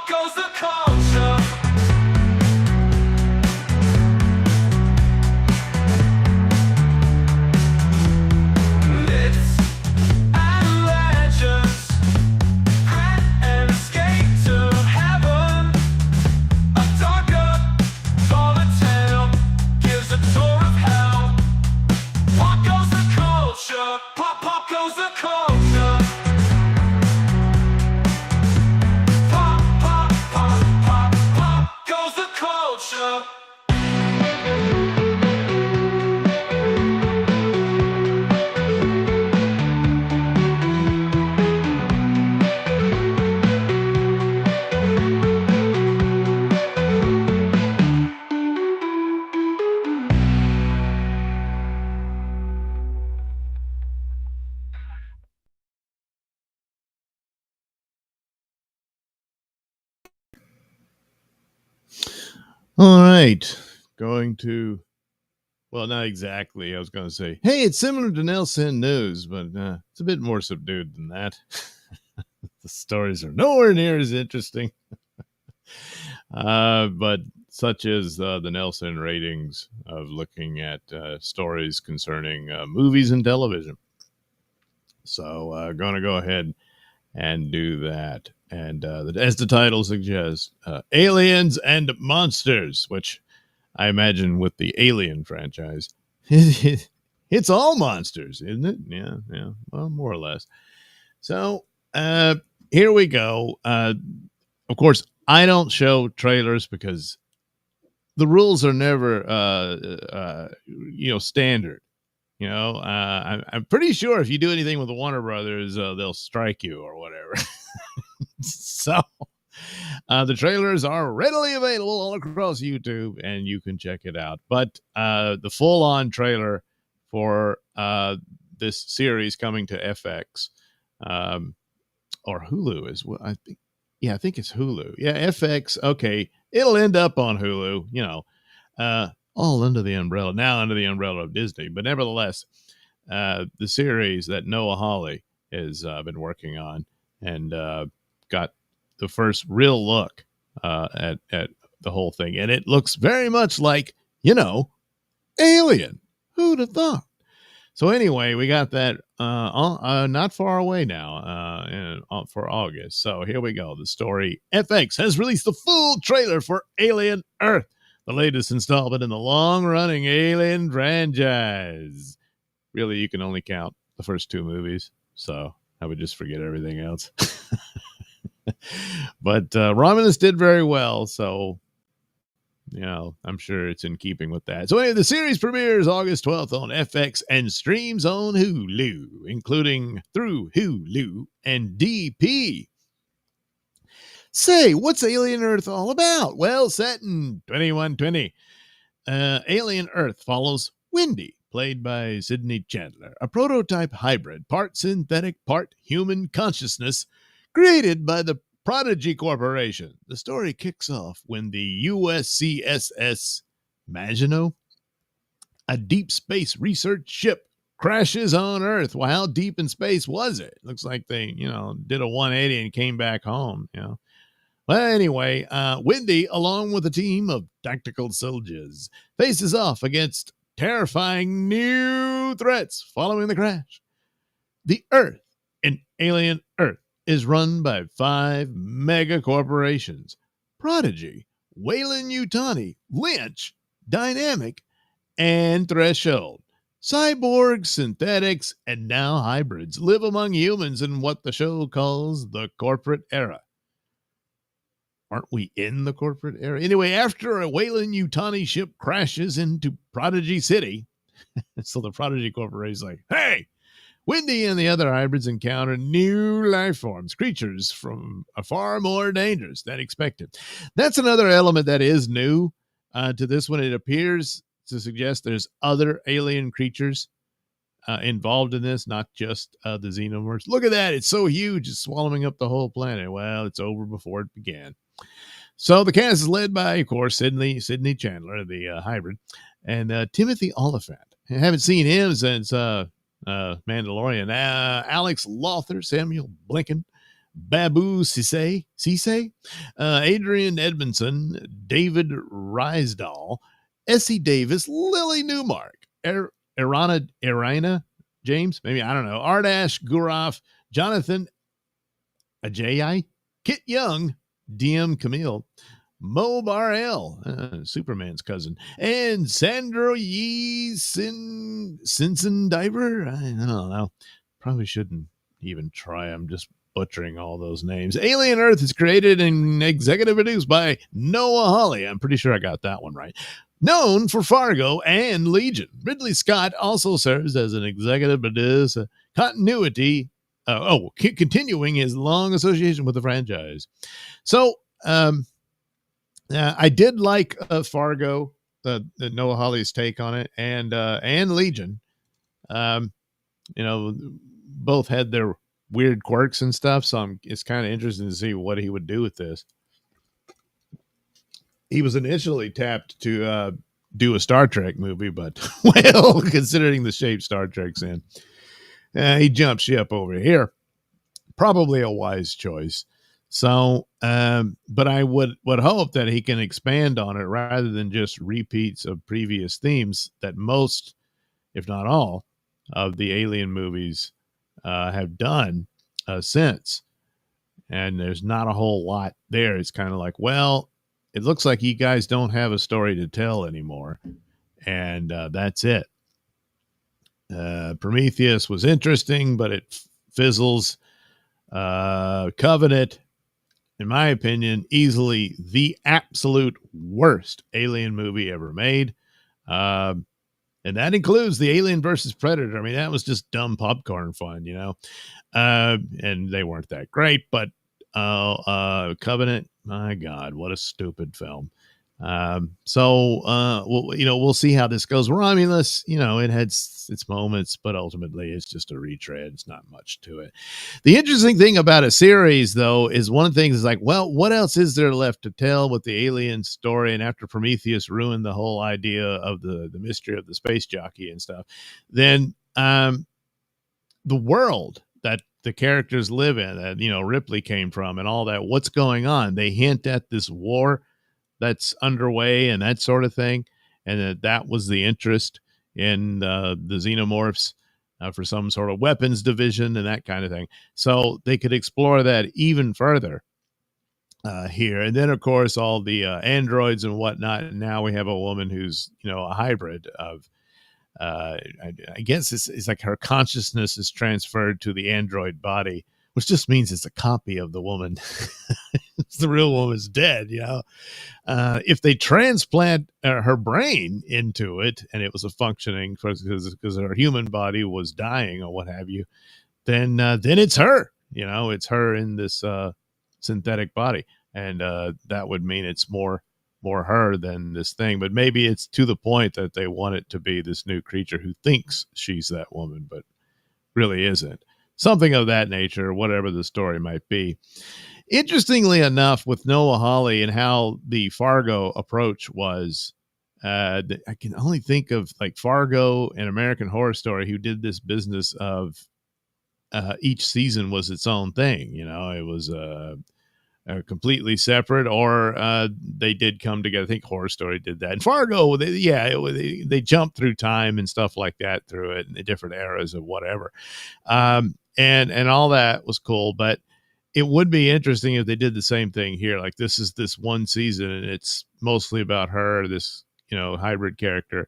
pop goes the culture. Myths and legends, and escape to heaven. A darker, taller tale gives a tour of hell. Pop goes the culture. Pop, pop goes the culture. Pop, pop, pop, pop, pop goes the culture. All right. Well, not exactly. I was going to say, hey, it's similar to Nailsin News, but it's a bit more subdued than that. The stories are nowhere near as interesting. But such as the Nailsin ratings of looking at stories concerning movies and television. So going to go ahead and do that. And as the title suggests, Aliens and Monsters, which I imagine with the Alien franchise, it's all monsters, isn't it? Yeah. Well, more or less. So here we go. Of course, I don't show trailers because the rules are never, standard. I'm pretty sure if you do anything with the Warner Brothers, they'll strike you or whatever. So the trailers are readily available all across YouTube, and you can check it out. But the full-on trailer for this series coming to FX or Hulu is what I think. Yeah, I think it's Hulu. Yeah, FX. Okay, it'll end up on Hulu. All under the umbrella of Disney, but nevertheless, the series that Noah Hawley has been working on and got the first real look at the whole thing, and it looks very much like Alien. Who'd have thought? So anyway, we got that not far away now for August. So here we go. The story. FX has released the full trailer for Alien Earth, the latest installment in the long-running Alien franchise. Really, you can only count the first two movies, so I would just forget everything else. But Romulus did very well, so I'm sure it's in keeping with that. So anyway, the series premieres August 12th on FX and streams on Hulu, including through Hulu and DP. Say, what's Alien Earth all about? Well, set in 2120, Alien Earth follows Wendy, played by Sydney Chandler, a prototype hybrid, part synthetic, part human consciousness, created by the Prodigy Corporation. The story kicks off when the USCSS Maginot, a deep space research ship, crashes on Earth. Well, how deep in space was it? Looks like they, did a 180 and came back home, Well, anyway, Wendy, along with a team of tactical soldiers, faces off against terrifying new threats following the crash. The Earth in Alien Earth is run by 5 mega corporations: Prodigy, Weyland-Yutani, Lynch, Dynamic, and Threshold. Cyborgs, synthetics, and now hybrids live among humans in what the show calls the corporate era. Aren't we in the corporate era? Anyway, after a Weyland-Yutani ship crashes into Prodigy City, so the Prodigy Corporation is like, hey, Wendy and the other hybrids encounter new life forms, creatures from far more dangerous than expected. That's another element that is new to this one. It appears to suggest there's other alien creatures involved in this, not just the xenomorphs. Look at that. It's so huge. It's swallowing up the whole planet. Well, it's over before it began. So the cast is led by, of course, Sydney Chandler, the hybrid, and Timothy Oliphant. I haven't seen him since Mandalorian. Alex Lothar, Samuel Blinken, Babu Cisse, Adrian Edmondson, David Rysdahl, Essie Davis, Lily Newmark, Irina James, maybe, I don't know, Ardash Guroff, Jonathan Ajayi, Kit Young, DM Camille, Mo Barrell, Superman's cousin, and Sandro Yee Simpson Diver. I don't know. Probably shouldn't even try. I'm just butchering all those names. Alien Earth is created and executive produced by Noah Hawley. I'm pretty sure I got that one right. Known for Fargo and Legion, Ridley Scott also serves as an executive producer. Continuing his long association with the franchise. So, I did like Fargo, Noah Hawley's take on it, and Legion. Both had their weird quirks and stuff, so it's kind of interesting to see what he would do with this. He was initially tapped to do a Star Trek movie, but well, considering the shape Star Trek's in, he jumped ship over here. Probably a wise choice. So, but I would hope that he can expand on it rather than just repeats of previous themes that most, if not all, of the Alien movies have done since. And there's not a whole lot there. It's kind of like, well, it looks like you guys don't have a story to tell anymore. And that's it. Prometheus was interesting, but it fizzles. Covenant, in my opinion, easily the absolute worst Alien movie ever made. And that includes the Alien versus Predator. I mean, that was just dumb popcorn fun, and they weren't that great, but Covenant, my God, what a stupid film. We'll see how this goes. Romulus, it had its moments, but ultimately it's just a retread. It's not much to it. The interesting thing about a series, though, is one of the things is like, well, what else is there left to tell with the Alien story? And after Prometheus ruined the whole idea of the mystery of the space jockey and stuff, then the world that the characters live in, that Ripley came from, and all that, what's going on? They hint at this war that's underway and that sort of thing, and that was the interest in the xenomorphs for some sort of weapons division and that kind of thing. So they could explore that even further here. And then, of course, all the androids and whatnot. And now we have a woman who's a hybrid of I guess it's like her consciousness is transferred to the android body, which just means it's a copy of the woman. The real woman's dead, If they transplant her brain into it and it was a functioning, because her human body was dying or what have you, then it's her. It's her in this synthetic body, and that would mean it's more her than this thing. But maybe it's to the point that they want it to be this new creature who thinks she's that woman, but really isn't. Something of that nature, whatever the story might be. Interestingly enough, with Noah Hawley and how the Fargo approach was, I can only think of like Fargo and American Horror Story, who did this business of each season was its own thing. It was completely separate, or they did come together. I think Horror Story did that. And Fargo, they jumped through time and stuff like that through it, in the different eras of whatever. And all that was cool, but it would be interesting if they did the same thing here. Like, this is this one season and it's mostly about her, this, hybrid character.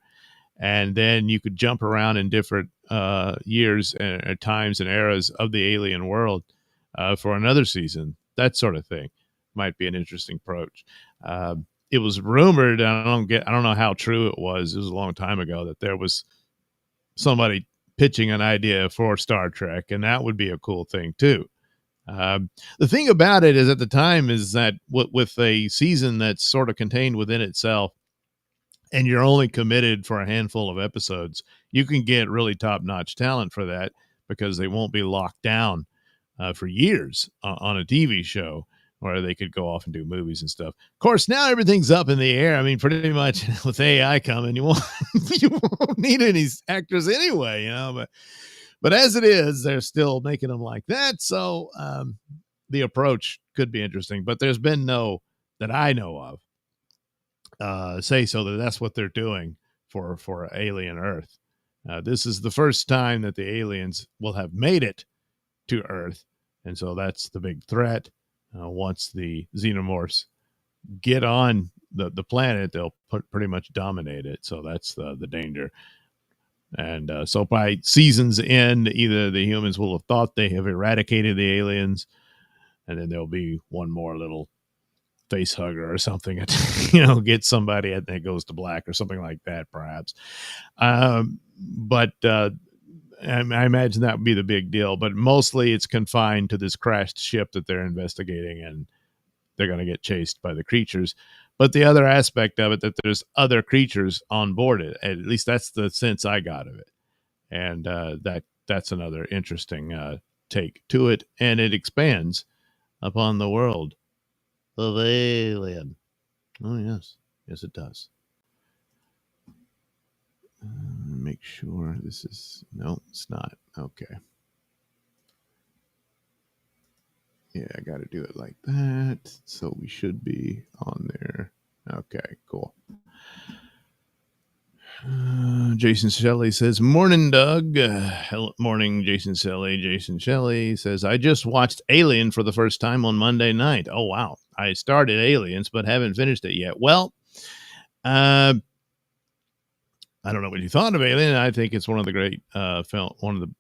And then you could jump around in different years and times and eras of the alien world for another season. That sort of thing might be an interesting approach. It was rumored, and I don't know how true it was. It was a long time ago that there was somebody pitching an idea for Star Trek, and that would be a cool thing too. The thing about it is, at the time, is that with a season that's sort of contained within itself, and you're only committed for a handful of episodes, you can get really top-notch talent for that, because they won't be locked down for years on a TV show, where they could go off and do movies and stuff. Of course, now everything's up in the air. I mean, pretty much with AI coming, you won't need any actors anyway, But as it is, they're still making them like that. So the approach could be interesting, but there's been no that I know of say so that that's what they're doing for Alien Earth. This is the first time that the aliens will have made it to Earth, and so that's the big threat. Once the xenomorphs get on the planet, they'll pretty much dominate it. So that's the danger. And so by season's end, either the humans will have thought they have eradicated the aliens, and then there'll be one more little face hugger or something, get somebody and it goes to black or something like that, perhaps. But I imagine that would be the big deal. But mostly it's confined to this crashed ship that they're investigating, and they're going to get chased by the creatures. But the other aspect of it, that there's other creatures on board it. At least that's the sense I got of it. And that's another interesting take to it. And it expands upon the world of Alien. Oh, yes. Yes, it does. Make sure this is... No, it's not. Okay. Yeah, I got to do it like that. So we should be on there. Okay, cool. Jason Shelley says, morning, Doug. Hello, morning, Jason Shelley. Jason Shelley says, I just watched Alien for the first time on Monday night. Oh, wow. I started Aliens, but haven't finished it yet. Well, I don't know what you thought of Alien. I think it's one of the great one of the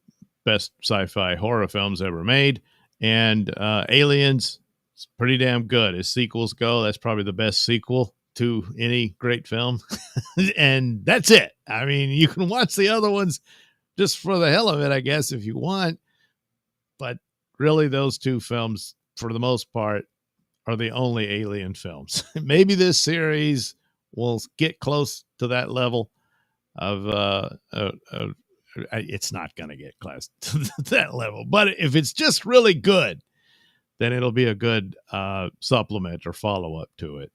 best sci-fi horror films ever made. And Aliens, it's pretty damn good. As sequels go, that's probably the best sequel to any great film. And that's it. I mean, you can watch the other ones just for the hell of it, I guess, if you want. But really, those two films, for the most part, are the only Alien films. Maybe this series will get close to that level of it's not going to get close to that level. But if it's just really good, then it'll be a good supplement or follow-up to it.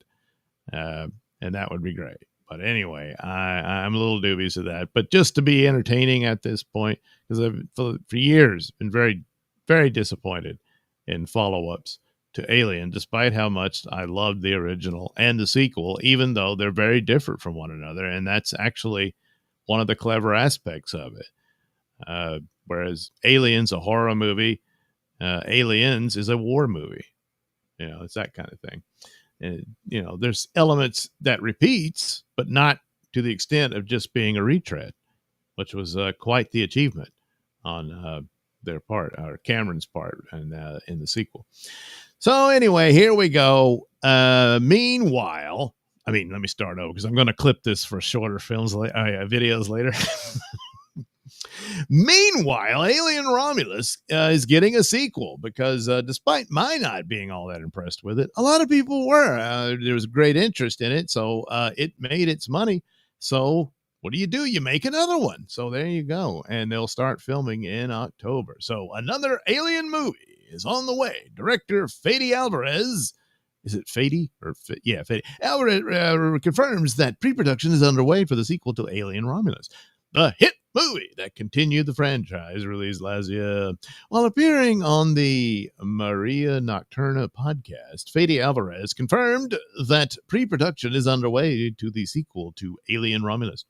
And that would be great. But anyway, I'm a little dubious of that. But just to be entertaining at this point, because I've for years been very, very disappointed in follow-ups to Alien, despite how much I loved the original and the sequel, even though they're very different from one another. And that's actually one of the clever aspects of it. Whereas Alien's a horror movie, Aliens is a war movie. It's that kind of thing. And, there's elements that repeats, but not to the extent of just being a retread, which was quite the achievement on their part, or Cameron's part, and in the sequel. So anyway, here we go. Meanwhile, let me start over because I'm going to clip this for shorter videos later. Meanwhile, Alien Romulus is getting a sequel because despite my not being all that impressed with it, a lot of people were. There was great interest in it, so it made its money. So what do? You make another one. So there you go. And they'll start filming in October. So another Alien movie is on the way. Director Fede Alvarez. Is it Fede? Yeah, Fede. Alvarez confirms that pre-production is underway for the sequel to Alien Romulus, the hit movie that continued the franchise, released last year. While appearing on the Maria Nocturna podcast, Fede Alvarez confirmed that pre-production is underway to the sequel to Alien Romulus,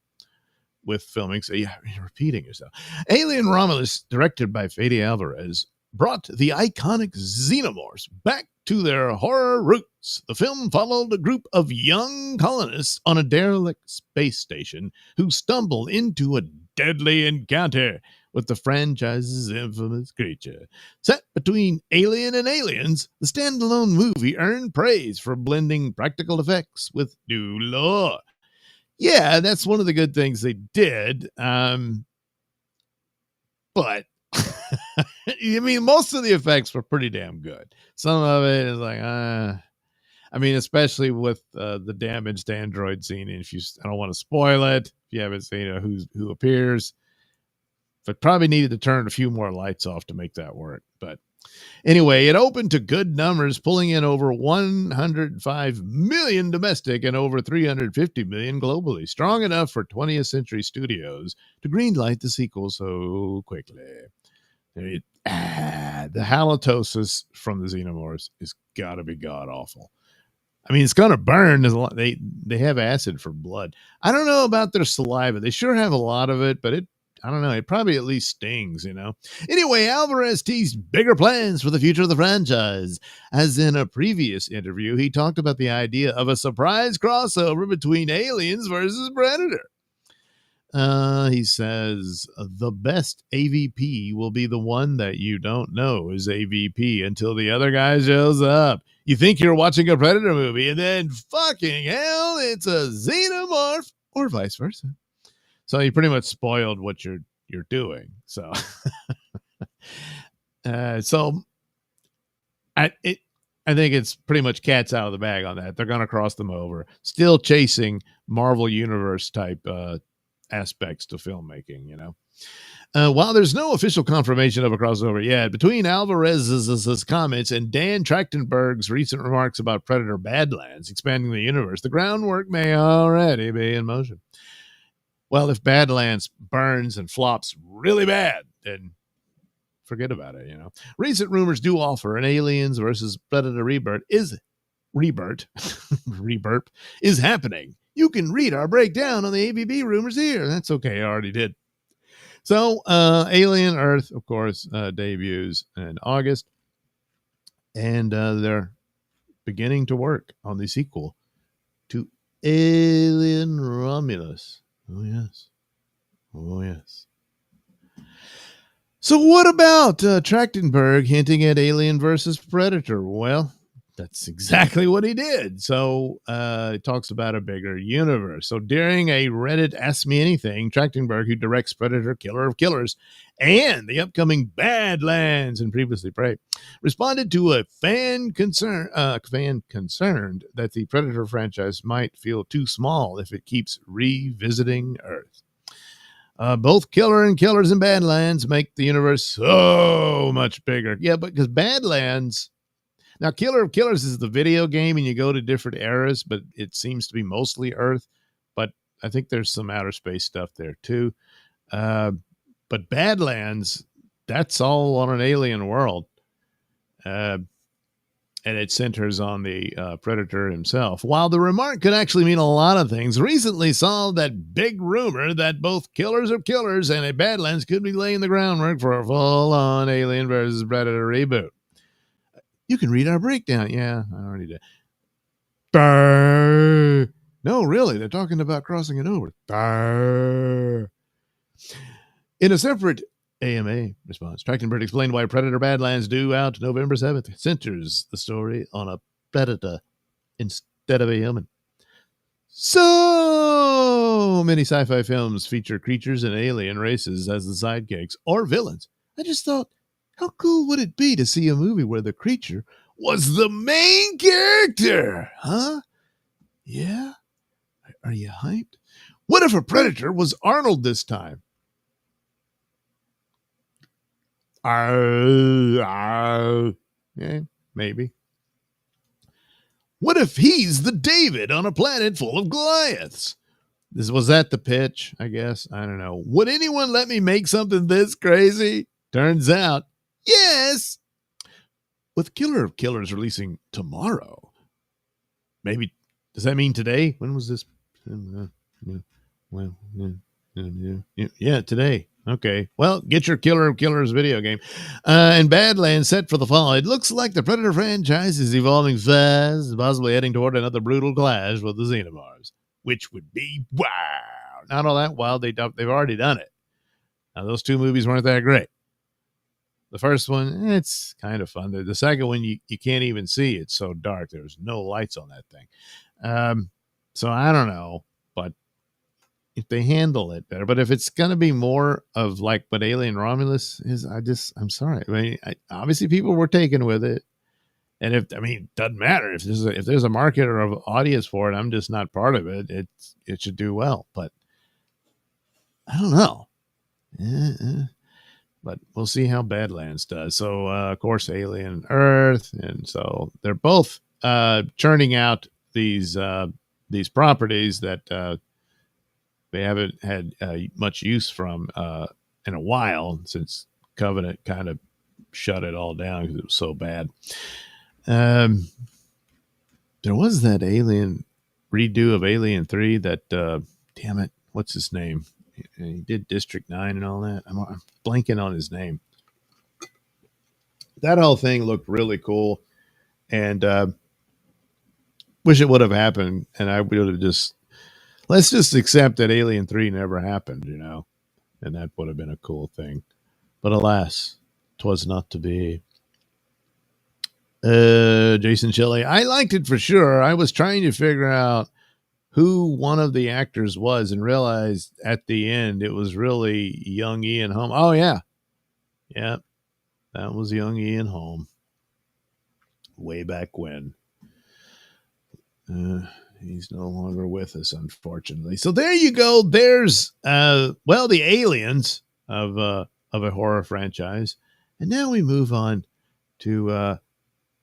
with filming. So you're repeating yourself. Alien Romulus, directed by Fede Alvarez, brought the iconic xenomorphs back to their horror roots. The film followed a group of young colonists on a derelict space station who stumble into a deadly encounter with the franchise's infamous creature. Set between Alien and Aliens, the standalone movie earned praise for blending practical effects with new lore. Yeah, that's one of the good things they did. But most of the effects were pretty damn good. Some of it is like, especially with the damaged android scene. And I don't want to spoil it. If you haven't seen who appears, but probably needed to turn a few more lights off to make that work. But anyway, it opened to good numbers, pulling in over 105 million domestic and over 350 million globally, strong enough for 20th Century Studios to greenlight the sequel so quickly. The halitosis from the xenomorphs is got to be god awful. I mean, it's going to burn. They have acid for blood. I don't know about their saliva. They sure have a lot of it, but I don't know. It probably at least stings, you know. Anyway, Alvarez teased bigger plans for the future of the franchise. As in a previous interview, he talked about the idea of a surprise crossover between Aliens versus Predator. He says the best AVP will be the one that you don't know is AVP until the other guy shows up. You think you're watching a Predator movie, and then fucking hell, it's a xenomorph, or vice versa. So you pretty much spoiled what you're doing. So, I think it's pretty much cat's out of the bag on that. They're going to cross them over. Still chasing Marvel Universe type aspects to filmmaking, you know. While there's no official confirmation of a crossover yet, between Alvarez's comments and Dan Trachtenberg's recent remarks about Predator Badlands expanding the universe, the groundwork may already be in motion. Well, if Badlands burns and flops really bad, then forget about it, you know. Recent rumors do offer an Aliens versus Predator rebirth is happening. You can read our breakdown on the AVB rumors here. That's okay, I already did. So, Alien Earth, of course, debuts in August, and they're beginning to work on the sequel to Alien Romulus. Oh, yes. Oh, yes. So what about Trachtenberg hinting at Alien versus Predator? Well, that's exactly what he did. So he talks about a bigger universe. So during a Reddit Ask Me Anything, Trachtenberg, who directs Predator, Killer of Killers, and the upcoming Badlands and Previously Prey, responded to a fan concerned that the Predator franchise might feel too small if it keeps revisiting Earth. Both Killer and Killers and Badlands make the universe so much bigger. Yeah, because Badlands... Now, Killer of Killers is the video game, and you go to different eras, but it seems to be mostly Earth. But I think there's some outer space stuff there, too. But Badlands, that's all on an alien world. And it centers on the Predator himself. While the remark could actually mean a lot of things, recently saw that big rumor that both Killers of Killers and a Badlands could be laying the groundwork for a full-on Alien versus Predator reboot. You can read our breakdown. Yeah, I already did. Burr. No, really, they're talking about crossing it over. Burr. In a separate AMA response, Trachtenberg explained why Predator Badlands, due out November 7th, centers the story on a predator instead of a human. So many sci-fi films feature creatures and alien races as the sidekicks or villains. I just thought, how cool would it be to see a movie where the creature was the main character? Huh? Yeah? Are you hyped? What if a predator was Arnold this time? Yeah, maybe. What if he's the David on a planet full of Goliaths? Was that the pitch, I guess? I don't know. Would anyone let me make something this crazy? Turns out, yes. With Killer of Killers releasing tomorrow. Maybe, does that mean today? When was this? Yeah, today. Okay. Well, get your Killer of Killers video game. And Badlands set for the fall. It looks like the Predator franchise is evolving fast, possibly heading toward another brutal clash with the Xenomorphs, which would be wow. Not all that wild. They've already done it. Now, those two movies weren't that great. The first one, it's kind of fun. The second one, you can't even see. It's so dark. There's no lights on that thing. So I don't know, but if they handle it better. But if it's going to be more of like what Alien Romulus is, I'm sorry. I mean, obviously people were taken with it. And it doesn't matter if there's a market or an audience for it. I'm just not part of it. It should do well, but I don't know. But we'll see how Badlands does. So, of course, Alien Earth. And so they're both churning out these properties that they haven't had much use from in a while, since Covenant kind of shut it all down because it was so bad. There was that Alien redo of Alien 3 that, damn it, what's his name? He did District 9 and all that. I'm blanking on his name. That whole thing looked really cool, and wish it would have happened, and I would have let's just accept that Alien 3 never happened, and that would have been a cool thing. But alas, 'twas not to be. Jason Shelley, I liked it for sure. I was trying to figure out who one of the actors was and realized at the end it was really young Ian Holm. Oh, yeah. Yeah, that was young Ian Holm. Way back when. He's no longer with us, unfortunately. So there you go. There's, the aliens of a horror franchise. And now we move on to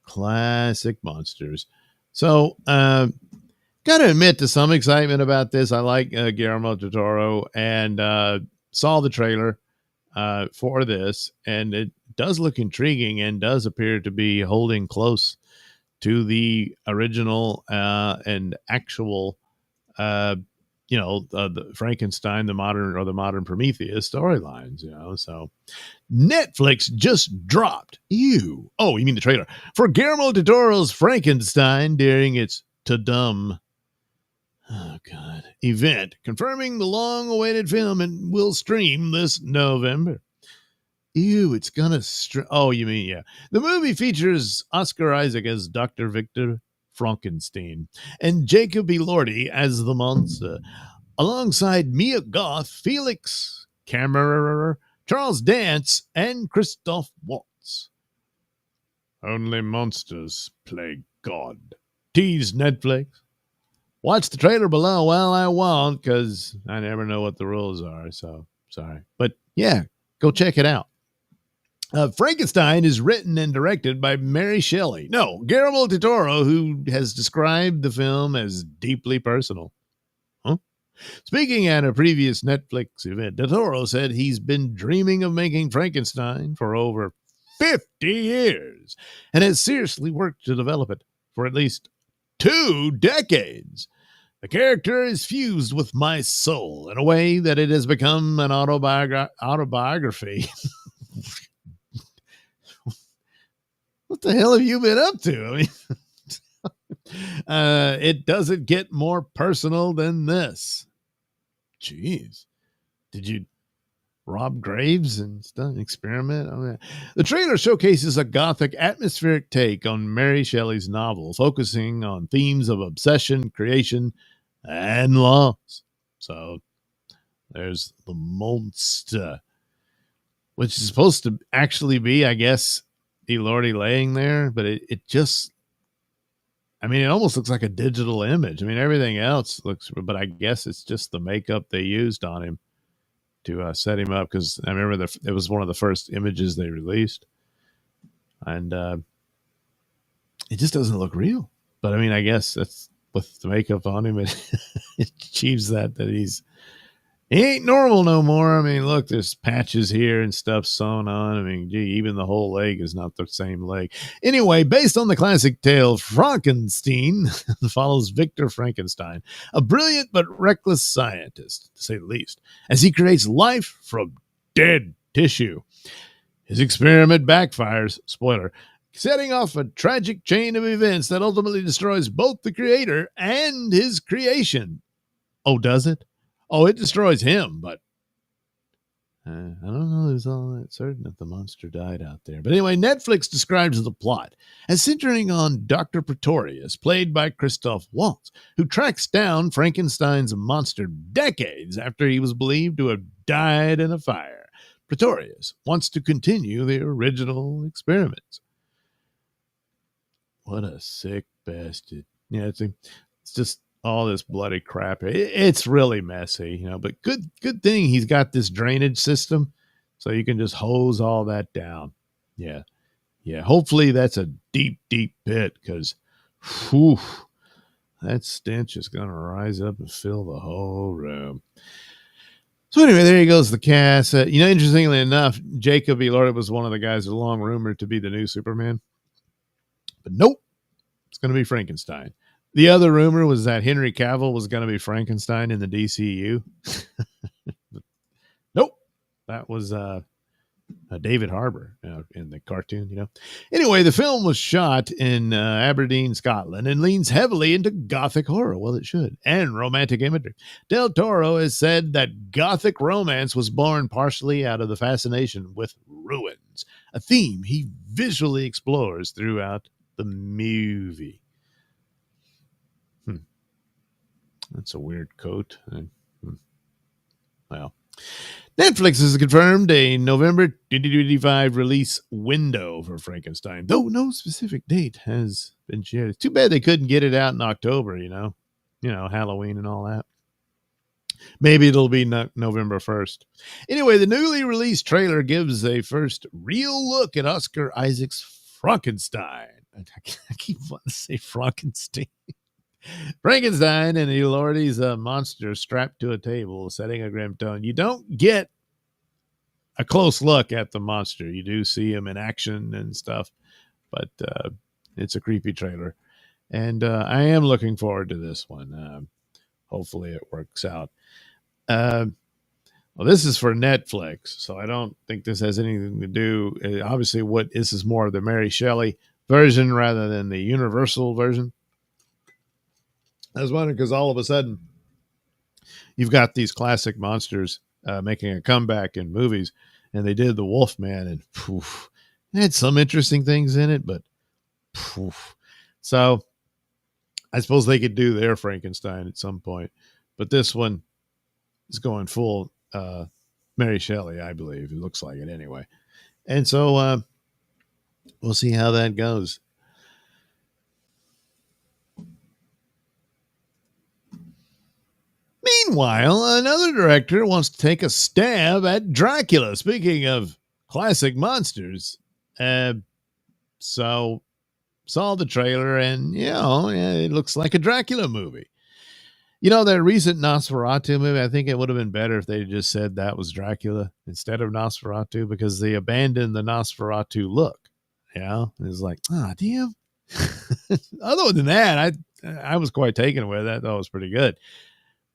classic monsters. So, got to admit to some excitement about this. I like Guillermo del Toro and saw the trailer for this, and it does look intriguing and does appear to be holding close to the original and actual, the Frankenstein, the modern Prometheus storylines, So Netflix just dropped. You mean the trailer for Guillermo del Toro's Frankenstein during its Ta-Dum event, confirming the long-awaited film and will stream this November. It's gonna you mean, yeah. The movie features Oscar Isaac as Dr. Victor Frankenstein and Jacob Elordi as the monster, alongside Mia Goth, Felix Kammerer, Charles Dance, and Christoph Waltz. Only monsters play God. Tease Netflix. Watch the trailer below. Well, I won't, because I never know what the rules are, so sorry. But yeah, go check it out. Frankenstein is written and directed by Mary Shelley. No, Guillermo del Toro, who has described the film as deeply personal. Huh? Speaking at a previous Netflix event, del Toro said he's been dreaming of making Frankenstein for over 50 years and has seriously worked to develop it for at least 2 decades. The character is fused with my soul in a way that it has become an autobiography. What the hell have you been up to? I mean, it doesn't get more personal than this. Jeez. Did you rob graves and stuff? Experiment on that? The trailer showcases a gothic, atmospheric take on Mary Shelley's novel, focusing on themes of obsession, creation, and loss. So there's the monster, which is supposed to actually be, I guess, Elordi laying there, but it just, it almost looks like a digital image. Everything else looks, but I guess it's just the makeup they used on him to set him up, because I remember it was one of the first images they released, and it just doesn't look real. But I guess that's with the makeup on him, it achieves that he ain't normal no more. Look, there's patches here and stuff sewn on. Even the whole leg is not the same leg. Anyway, based on the classic tale, Frankenstein follows Victor Frankenstein, a brilliant but reckless scientist, to say the least, as he creates life from dead tissue. His experiment backfires, spoiler, setting off a tragic chain of events that ultimately destroys both the creator and his creation. Oh, does it? Oh, it destroys him, but I don't know. There's all that certain that the monster died out there. But anyway, Netflix describes the plot as centering on Dr. Pretorius, played by Christoph Waltz, who tracks down Frankenstein's monster decades after he was believed to have died in a fire. Pretorius wants to continue the original experiments. What a sick bastard. Yeah, it's just all this bloody crap. It's really messy, but good thing he's got this drainage system so you can just hose all that down. Yeah. Hopefully that's a deep, deep pit, because that stench is going to rise up and fill the whole room. So anyway, there he goes, the cast. Interestingly enough, Jacob Elordi was one of the guys long rumored to be the new Superman. But nope, it's going to be Frankenstein. The other rumor was that Henry Cavill was going to be Frankenstein in the DCU. Nope, that was David Harbour in the cartoon, Anyway, the film was shot in Aberdeen, Scotland, and leans heavily into gothic horror. Well, it should. And romantic imagery. Del Toro has said that gothic romance was born partially out of the fascination with ruins, a theme he visually explores throughout the movie. That's a weird quote. Well, Netflix has confirmed a November 2025 release window for Frankenstein, though no specific date has been shared. It's too bad they couldn't get it out in October, Halloween and all that. Maybe it'll be November 1st. Anyway, the newly released trailer gives a first real look at Oscar Isaac's Frankenstein. I keep wanting to say Frankenstein. Frankenstein and Elordi's monster strapped to a table, setting a grim tone. You don't get a close look at the monster. You do see him in action and stuff, but it's a creepy trailer. And I am looking forward to this one. Hopefully it works out. Well, this is for Netflix, so I don't think this has anything to do. Obviously, this is more of the Mary Shelley version rather than the Universal version. I was wondering because all of a sudden you've got these classic monsters making a comeback in movies, and they did the Wolfman, and poof, it had some interesting things in it, but poof. So I suppose they could do their Frankenstein at some point, but this one is going full Mary Shelley, I believe. It looks like it anyway. And so we'll see how that goes. Meanwhile, another director wants to take a stab at Dracula. Speaking of classic monsters, so saw the trailer and, it looks like a Dracula movie. That recent Nosferatu movie, I think it would have been better if they just said that was Dracula instead of Nosferatu, because they abandoned the Nosferatu look. It's like, damn. Other than that, I was quite taken with that. That was pretty good.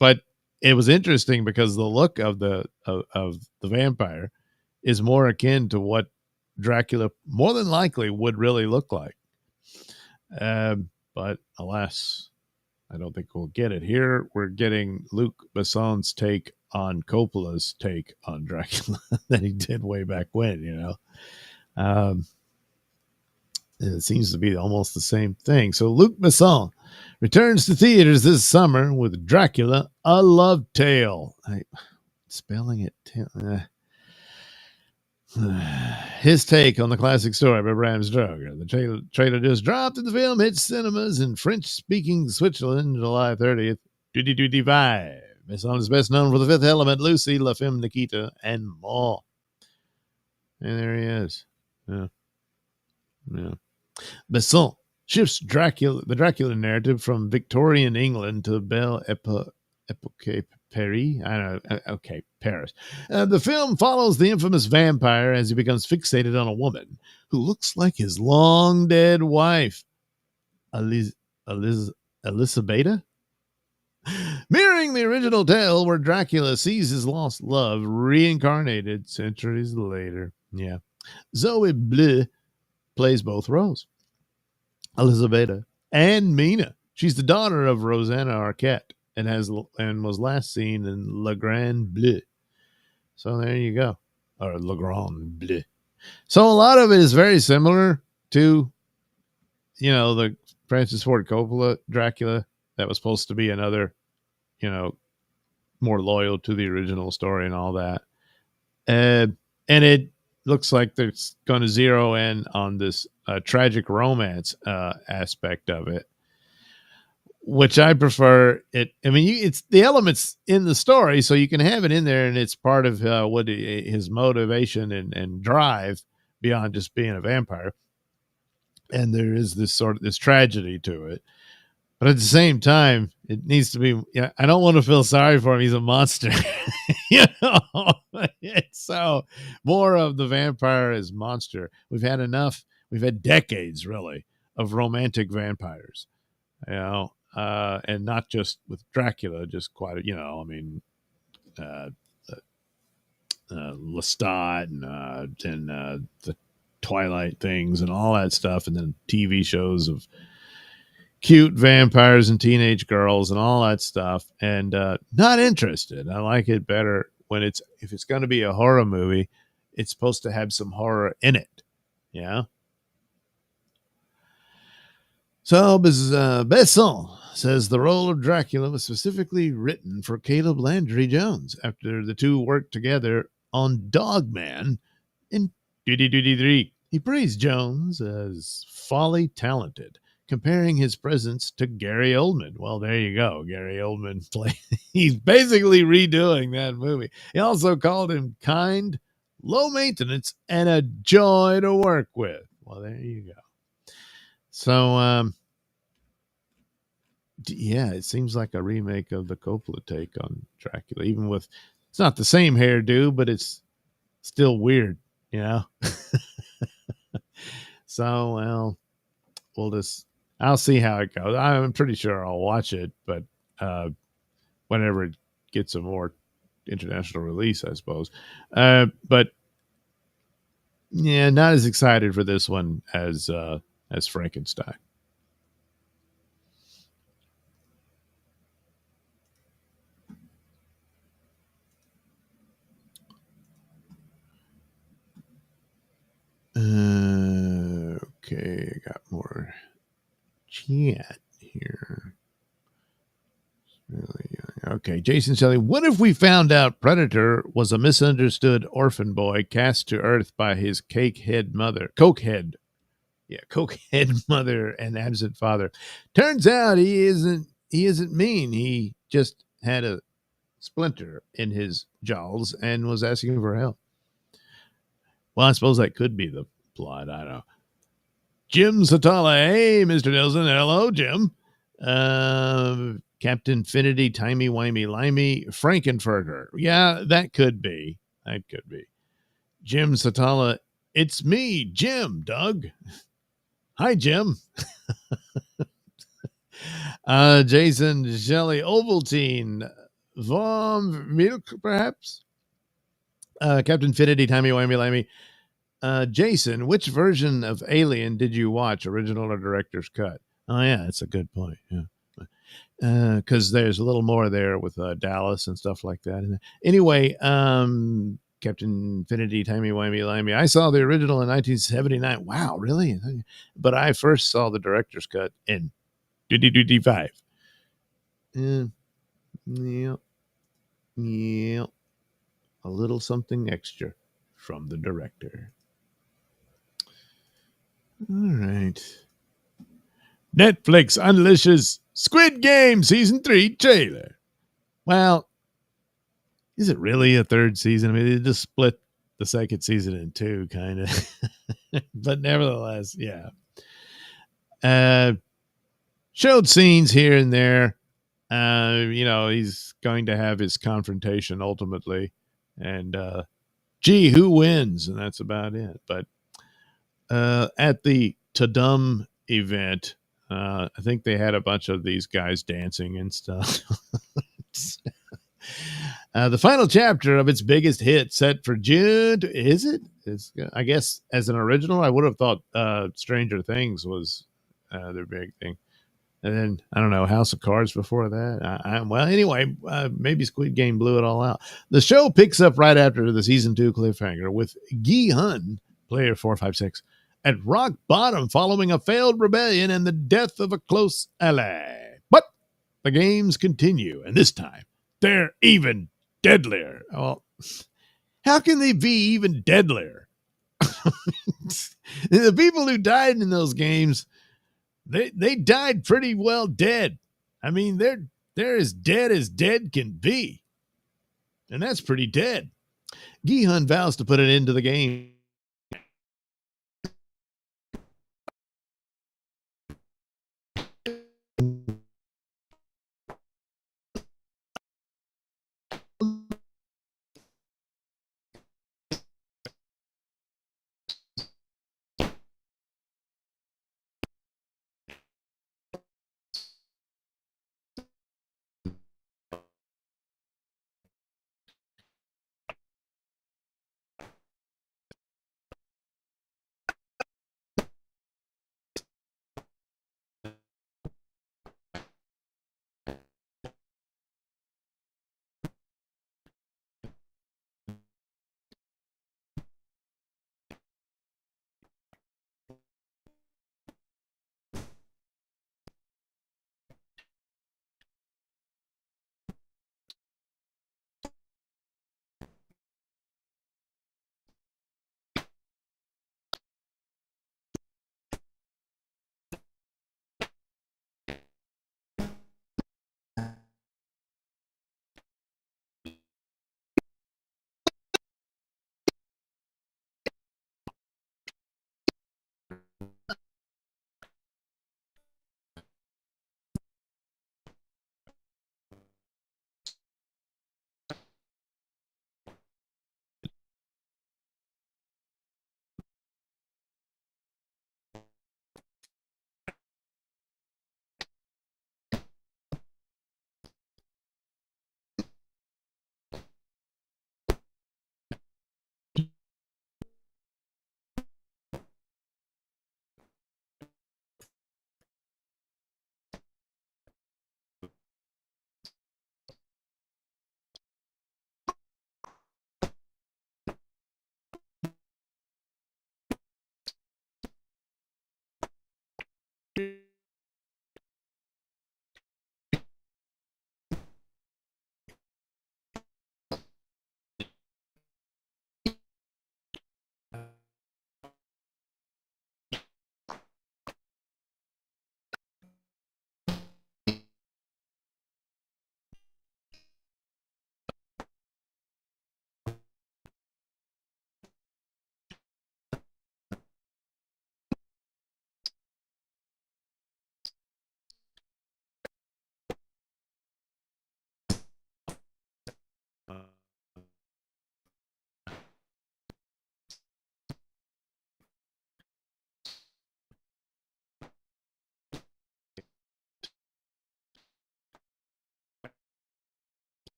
But it was interesting because the look of the vampire is more akin to what Dracula more than likely would really look like. But alas, I don't think we'll get it here. We're getting Luc Besson's take on Coppola's take on Dracula that he did way back when, it seems to be almost the same thing. So Luc Besson returns to theaters this summer with Dracula, A Love Tale. Spelling it. His take on the classic story by Bram Stoker. The trailer just dropped, and the film hits cinemas in French-speaking Switzerland July 30th, 2025. Besson is best known for The Fifth Element, Lucy, La Femme Nikita, and more. And there he is. Yeah. Besson shifts the Dracula narrative from Victorian England to Belle Epoque Paris. I don't know. Okay, Paris. The film follows the infamous vampire as he becomes fixated on a woman who looks like his long-dead wife, Elisabetta. Mirroring the original tale where Dracula sees his lost love reincarnated centuries later. Yeah. Zoe Bleu plays both roles, Elisabetta and Mina. She's the daughter of Rosanna Arquette and was last seen in Le Grand Bleu. So there you go. Or Le Grand Bleu. So a lot of it is very similar to, the Francis Ford Coppola Dracula that was supposed to be another, more loyal to the original story and all that. And it looks like they're going to zero in on this tragic romance aspect of it, which I prefer. It's the elements in the story, so you can have it in there, and it's part of what his motivation and drive beyond just being a vampire. And there is this tragedy to it, but at the same time, It needs to be. Yeah, I don't want to feel sorry for him. He's a monster. you know, it's so more of the vampire as monster. We've had enough. We've had decades, really, of romantic vampires. And not just with Dracula, just quite. I mean, uh, Lestat and the Twilight things and all that stuff, and then TV shows of cute vampires and teenage girls and all that stuff, and not interested. I like it better when if it's going to be a horror movie, it's supposed to have some horror in it. Yeah. So Besson says the role of Dracula was specifically written for Caleb Landry Jones after the two worked together on Dogman in 2023. He praised Jones as folly talented, comparing his presence to Gary Oldman. Well, there you go. Gary Oldman he's basically redoing that movie. He also called him kind, low maintenance, and a joy to work with. Well, there you go. So, yeah, it seems like a remake of the Coppola take on Dracula, even with it's not the same hairdo, but it's still weird, you know? So, well, I'll see how it goes. I'm pretty sure I'll watch it, but whenever it gets a more international release, I suppose. But yeah, not as excited for this one as Frankenstein. Okay, I got more chat here. Really, okay, Jason Shelley. What if we found out Predator was a misunderstood orphan boy cast to Earth by his cokehead mother and absent father? Turns out he isn't mean. He just had a splinter in his jowls and was asking for help. Well, I suppose that could be the plot. I don't know. Jim Satala. Hey, Mr. Nailsin. Hello, Jim. Captain Finity, Timey Wimey Limey, Frankenfurter. Yeah, that could be. Jim Satala. It's me, Jim, Doug. Hi, Jim. Jason Shelley, Ovaltine, Vom Milk, perhaps. Captain Finity, Timey Wimey Limey. Jason, which version of Alien did you watch, original or director's cut? Oh, yeah, that's a good point. Yeah. Because there's a little more there with Dallas and stuff like that. Anyway, Captain Infinity, Timey Wimey Limey. I saw the original in 1979. Wow, really? But I first saw the director's cut in 2025. Yeah. A little something extra from the director. All right. Netflix unleashes Squid Game Season 3 trailer. Well, is it really a third season? I mean, they just split the second season in two, kind of. But nevertheless, yeah. Showed scenes here and there. He's going to have his confrontation ultimately. And, gee, who wins? And that's about it. But at the Tadum event, I think they had a bunch of these guys dancing and stuff. The final chapter of its biggest hit set for June. Is it? I guess as an original, I would have thought Stranger Things was their big thing. And then, I don't know, House of Cards before that. Well, anyway, maybe Squid Game blew it all out. The show picks up right after the season 2 cliffhanger with Gi Hun, player 456, at rock bottom following a failed rebellion and the death of a close ally. But the games continue, and this time they're even deadlier. Well, how can they be even deadlier? The people who died in those games, they died pretty well dead. I mean, they're as dead can be. And that's pretty dead. Gi Hun vows to put an end to the game.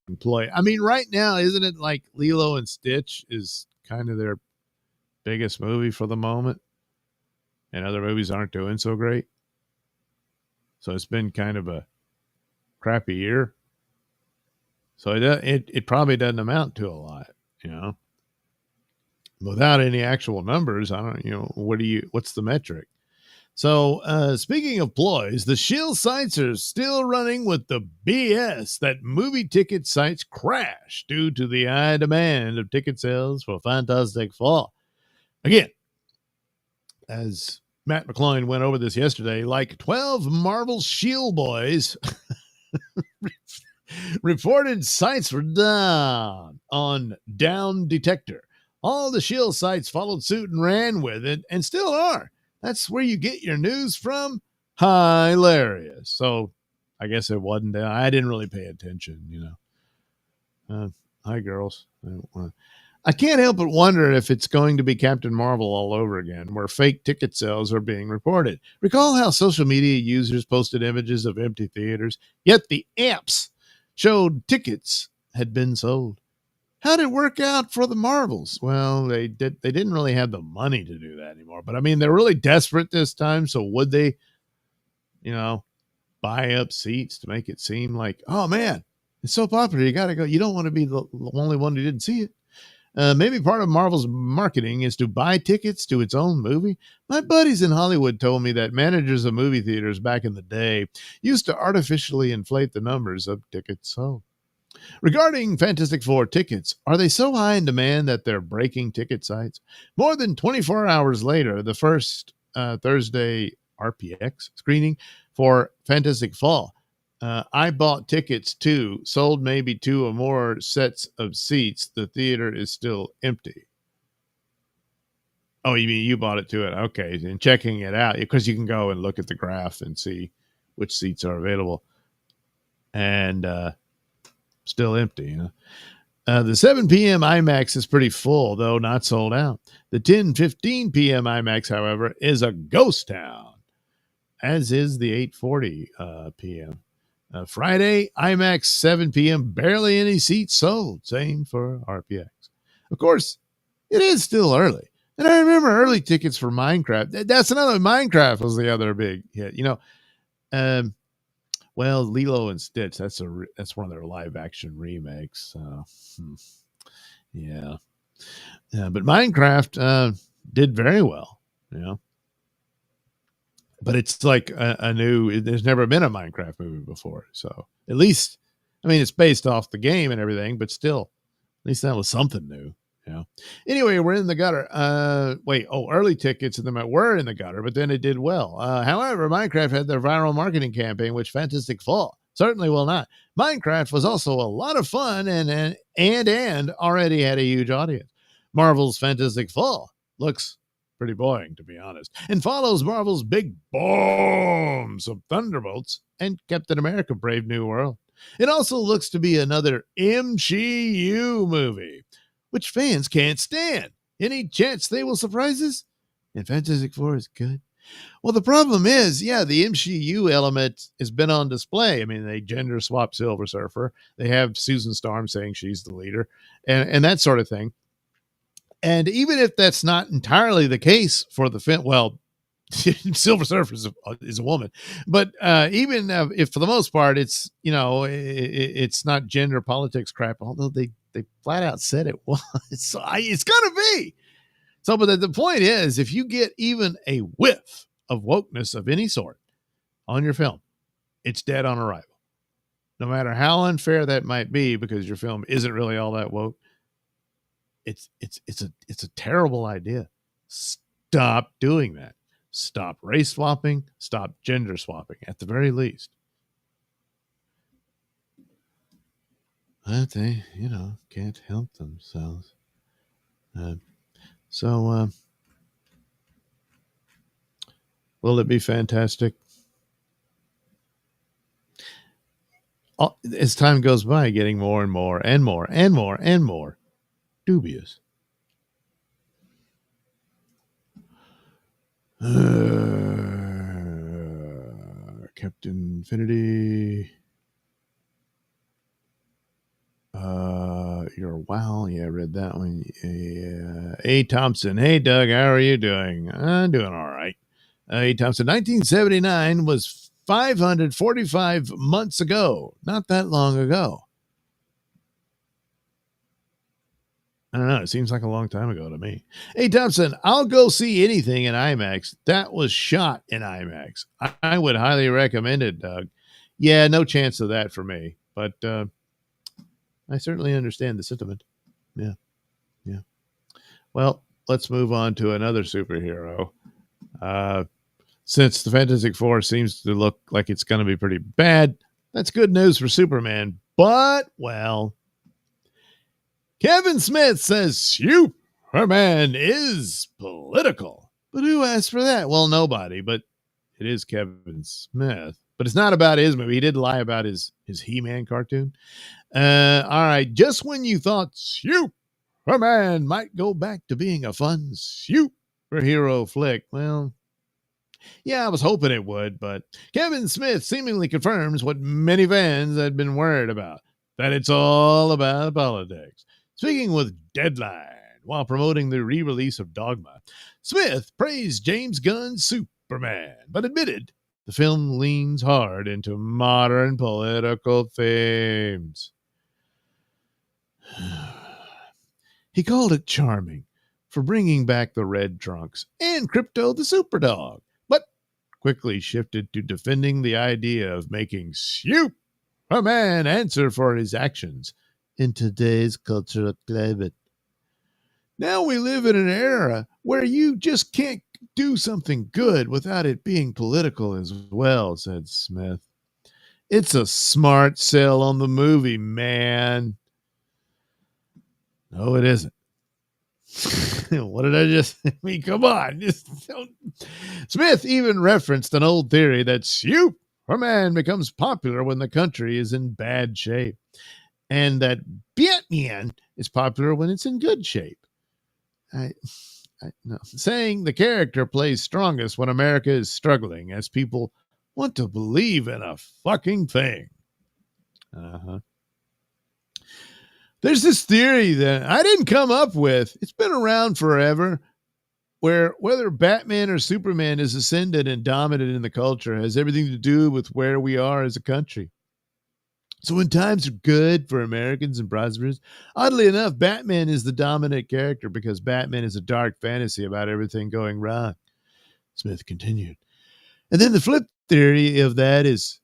employee. I mean, right now, isn't it like Lilo and Stitch is kind of their biggest movie for the moment, and other movies aren't doing so great? So it's been kind of a crappy year. So it probably doesn't amount to a lot, you know. Without any actual numbers, I don't, what's the metric? So, speaking of ploys, the shield sites are still running with the BS that movie ticket sites crash due to the high demand of ticket sales for Fantastic Four. Again, as Matt McCloin went over this yesterday, like 12 Marvel Shield boys reported sites were down on Down Detector. All the Shield sites followed suit and ran with it, and still are. That's where you get your news from. Hilarious. So I guess it wasn't down. I didn't really pay attention, Hi, girls. I can't help but wonder if it's going to be Captain Marvel all over again, where fake ticket sales are being reported. Recall how social media users posted images of empty theaters, yet the apps showed tickets had been sold. How did it work out for the Marvels? Well, they didn't really have the money to do that anymore. But I mean, they're really desperate this time. So would they, buy up seats to make it seem like, oh man, it's so popular, you got to go. You don't want to be the only one who didn't see it. Maybe part of Marvel's marketing is to buy tickets to its own movie. My buddies in Hollywood told me that managers of movie theaters back in the day used to artificially inflate the numbers of tickets sold. Regarding Fantastic Four tickets, are they so high in demand that they're breaking ticket sites? More than 24 hours later, the first Thursday RPX screening for Fantastic Four, I bought tickets too, sold maybe 2 or more sets of seats. The theater is still empty. Oh, you mean you bought it to it? Okay, and checking it out, because you can go and look at the graph and see which seats are available. And still empty, the 7 p.m. IMAX is pretty full, though not sold out. The 10:15 p.m. IMAX, however, is a ghost town, as is the 8:40 p.m. Friday, IMAX 7 p.m., barely any seats sold. Same for RPX. Of course, it is still early. And I remember early tickets for Minecraft. That's another, Minecraft was the other big hit. Well, Lilo and Stitch, that's one of their live action remakes. Yeah. But Minecraft did very well, But it's like a new, there's never been a Minecraft movie before. So at least, I mean, it's based off the game and everything, but still, at least that was something new. Anyway, we're in the gutter. Early tickets were in the gutter, but then it did well. However, Minecraft had their viral marketing campaign, which Fantastic Four certainly will not. Minecraft was also a lot of fun and already had a huge audience. Marvel's Fantastic Four looks pretty boring, to be honest, and follows Marvel's big bombs of Thunderbolts and Captain America: Brave New World. It also looks to be another MCU movie, which fans can't stand. Any chance they will surprise us? And Fantastic Four is good. Well, the problem is, the MCU element has been on display. I mean, they gender swap Silver Surfer. They have Susan Storm saying she's the leader and that sort of thing. And even if that's not entirely the case for the film, well, Silver Surfer is a woman, but even if for the most part it's it's not gender politics crap, although they flat out said it was. So it's gonna be. So, but the point is, if you get even a whiff of wokeness of any sort on your film, it's dead on arrival. No matter how unfair that might be, because your film isn't really all that woke. It's a terrible idea. Stop doing that. Stop race swapping. Stop gender swapping, at the very least. But they, can't help themselves. Will it be fantastic? As time goes by, getting more and more and more and more and more dubious. Captain Infinity. superhero. Wow, yeah, I read that one. Yeah. A. Thompson. Hey, Doug, how are you doing? I'm doing all right. A. Thompson. 1979 was 545 months ago. Not that long ago. I don't know. It seems like a long time ago to me. Hey, Thompson, I'll go see anything in IMAX that was shot in IMAX. I would highly recommend it, Doug. Yeah, no chance of that for me, but I certainly understand the sentiment. Yeah, yeah. Well, let's move on to another superhero. Since the Fantastic Four seems to look like it's going to be pretty bad, that's good news for Superman. But, well, Kevin Smith says Superman is political. But who asked for that? Well, nobody, but it is Kevin Smith. But it's not about his movie. He did lie about his He-Man cartoon. All right. Just when you thought Superman might go back to being a fun superhero flick, well, yeah, I was hoping it would, but Kevin Smith seemingly confirms what many fans had been worried about, that it's all about politics. Speaking with Deadline while promoting the re-release of Dogma, Smith praised James Gunn's Superman, but admitted the film leans hard into modern political themes. He called it charming for bringing back the Red Trunks and Crypto the Superdog, but quickly shifted to defending the idea of making Superman answer for his actions in today's cultural climate. Now we live in an era where you just can't do something good without it being political as well, said Smith. It's a smart sell on the movie, man. No, it isn't. What did I just... I mean, come on. Just don't. Smith even referenced an old theory that Superman becomes popular when the country is in bad shape, and that Batman is popular when it's in good shape. No. Saying the character plays strongest when America is struggling, as people want to believe in a fucking thing. There's this theory that I didn't come up with. It's been around forever, where whether Batman or Superman is ascendant and dominant in the culture has everything to do with where we are as a country. So when times are good for Americans and prosperous, oddly enough, Batman is the dominant character because Batman is a dark fantasy about everything going wrong, Smith continued. And then the flip theory of that is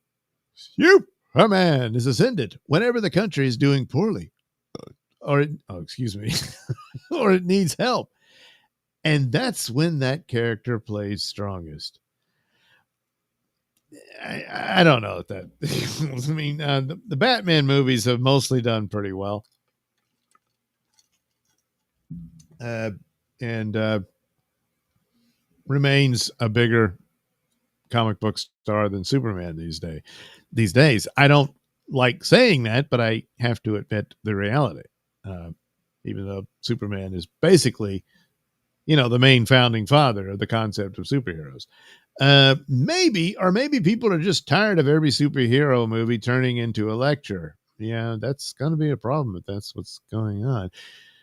Superman is ascendant whenever the country is doing poorly, or it needs help. And that's when that character plays strongest. I don't know if that. I mean, the Batman movies have mostly done pretty well, and remains a bigger comic book star than Superman these days. I don't like saying that, but I have to admit the reality. Even though Superman is basically, the main founding father of the concept of superheroes. Maybe people are just tired of every superhero movie turning into a lecture. Yeah, that's going to be a problem if that's what's going on.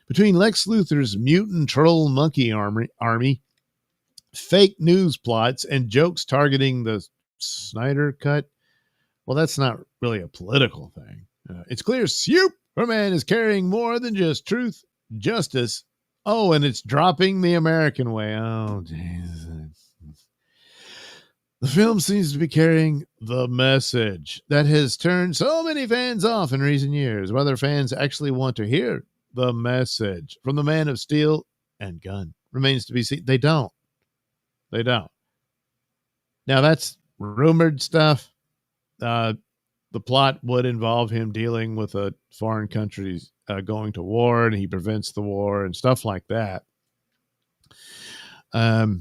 Between Lex Luthor's mutant troll monkey army, fake news plots, and jokes targeting the Snyder Cut, well, that's not really a political thing. It's clear Superman is carrying more than just truth, justice. Oh, and it's dropping the American way. Oh, Jesus. The film seems to be carrying the message that has turned so many fans off in recent years. Whether fans actually want to hear the message from the Man of Steel and Gun remains to be seen. They don't. Now, that's rumored stuff. The plot would involve him dealing with a foreign country going to war, and he prevents the war and stuff like that. But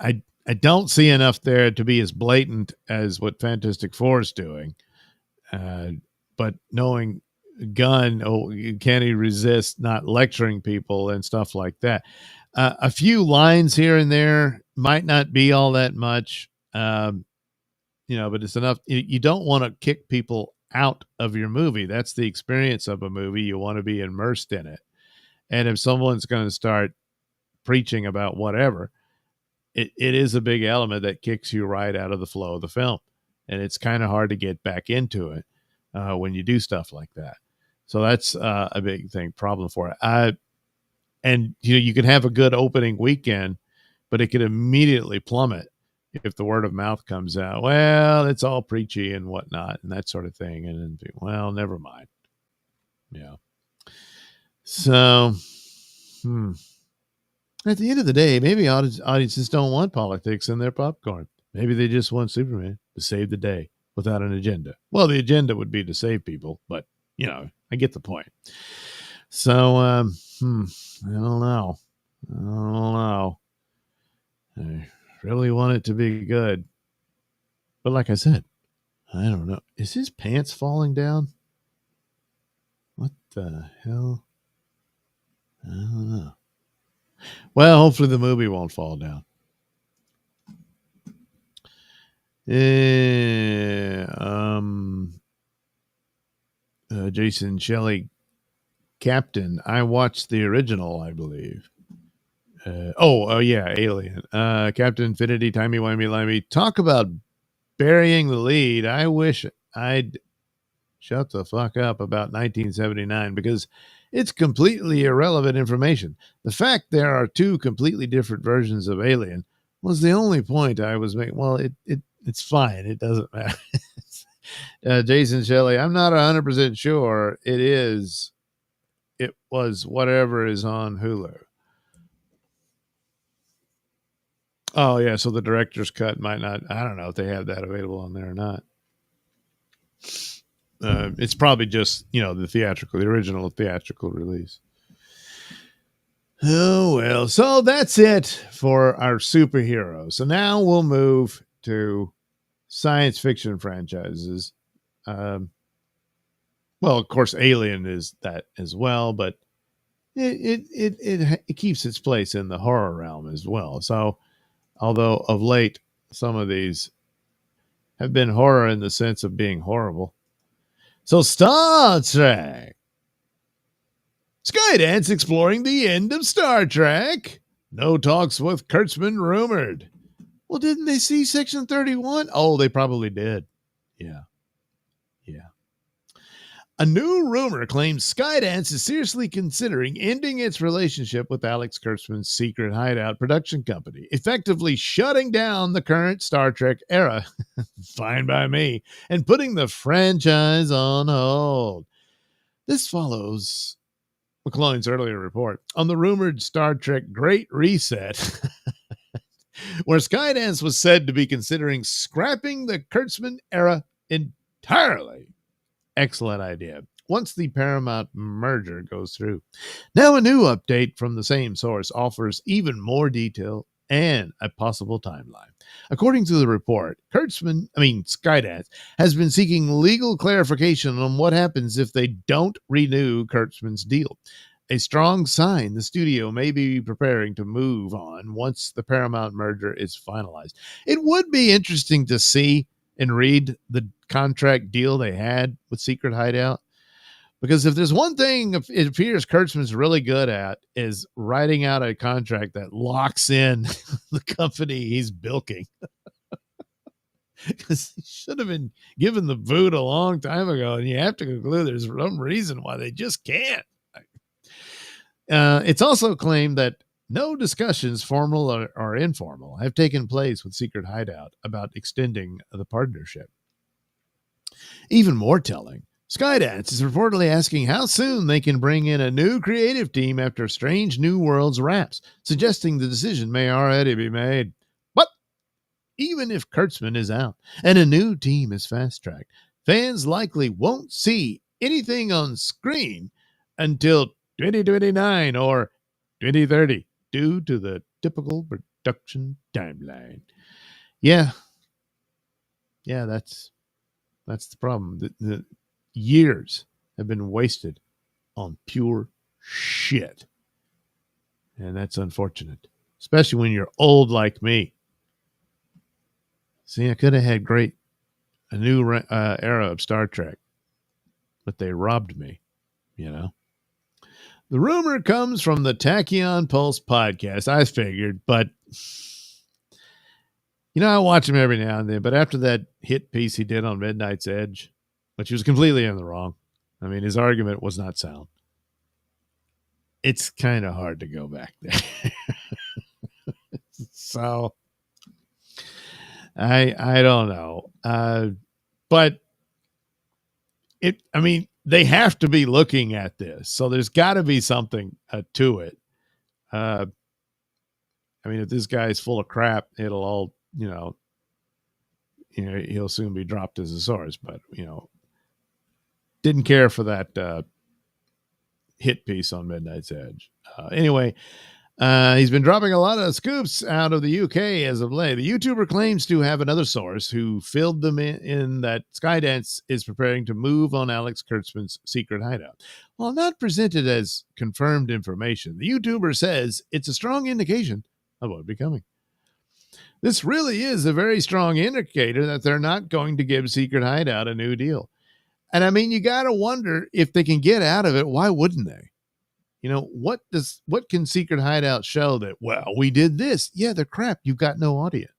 I don't see enough there to be as blatant as what Fantastic Four is doing. But knowing Gunn, can he resist not lecturing people and stuff like that? A few lines here and there might not be all that much, but it's enough. You don't want to kick people out of your movie. That's the experience of a movie. You want to be immersed in it. And if someone's going to start preaching about whatever, it is a big element that kicks you right out of the flow of the film. And it's kind of hard to get back into it when you do stuff like that. So that's a big problem for it. And you can have a good opening weekend, but it could immediately plummet if the word of mouth comes out. Well, it's all preachy and whatnot and that sort of thing. And then, well, never mind. Yeah. So, at the end of the day, maybe audiences don't want politics in their popcorn. Maybe they just want Superman to save the day without an agenda. Well, the agenda would be to save people, but, I get the point. So, I don't know. I really want it to be good. But like I said, I don't know. Is his pants falling down? What the hell? I don't know. Well, hopefully the movie won't fall down. Jason Shelley, Captain. I watched the original, I believe. Yeah, Alien. Captain Infinity, timey-wimey-limey. Talk about burying the lead. I wish I'd shut the fuck up about 1979 because it's completely irrelevant information. The fact there are two completely different versions of Alien was the only point I was making. Well, it's fine. It doesn't matter. Jason Shelley, I'm not 100% sure it was whatever is on Hulu. Oh, yeah, so the director's cut might not, I don't know if they have that available on there or not. It's probably just, the original theatrical release. Oh, well, so that's it for our superheroes. So now we'll move to science fiction franchises. Well, of course, Alien is that as well, but it keeps its place in the horror realm as well. So, although of late some of these have been horror in the sense of being horrible. So, Star Trek. Skydance exploring the end of Star Trek. No talks with Kurtzman rumored. Well, didn't they see Section 31? Oh, they probably did. Yeah. A new rumor claims Skydance is seriously considering ending its relationship with Alex Kurtzman's secret hideout production company, effectively shutting down the current Star Trek era, fine by me, and putting the franchise on hold. This follows McClone's earlier report on the rumored Star Trek Great Reset, where Skydance was said to be considering scrapping the Kurtzman era entirely. Excellent idea. Once the Paramount merger goes through. Now a new update from the same source offers even more detail and a possible timeline. According to the report, Skydance has been seeking legal clarification on what happens if they don't renew Kurtzman's deal. A strong sign the studio may be preparing to move on once the Paramount merger is finalized. It would be interesting to see and read the contract deal they had with Secret Hideout. Because if there's one thing it appears Kurtzman's really good at is writing out a contract that locks in the company he's bilking. Because he should have been given the boot a long time ago, and you have to conclude there's some reason why they just can't. It's also claimed that no discussions, formal or informal, have taken place with Secret Hideout about extending the partnership. Even more telling, Skydance is reportedly asking how soon they can bring in a new creative team after Strange New Worlds wraps, suggesting the decision may already be made. But even if Kurtzman is out and a new team is fast-tracked, fans likely won't see anything on screen until 2029 or 2030 due to the typical production timeline. Yeah, that's the problem. The years have been wasted on pure shit. And that's unfortunate, especially when you're old like me. See, I could have had a new era of Star Trek but they robbed me, you know. The rumor comes from the Tachyon Pulse podcast. I figured, but I watch him every now and then. But after that hit piece he did on Midnight's Edge, which he was completely in the wrong. I mean, his argument was not sound. It's kind of hard to go back there. So I don't know. But they have to be looking at this. So there's got to be something to it. If this guy's full of crap, it'll all, he'll soon be dropped as a source. But, didn't care for that hit piece on Midnight's Edge. Anyway, he's been dropping a lot of scoops out of the UK as of late. The YouTuber claims to have another source who filled them in that Skydance is preparing to move on Alex Kurtzman's secret hideout. While not presented as confirmed information, the YouTuber says it's a strong indication of what will be coming. This really is a very strong indicator that they're not going to give Secret Hideout a new deal. And you got to wonder if they can get out of it. Why wouldn't they? What can Secret Hideout show that, well, we did this? Yeah, they're crap. You've got no audience.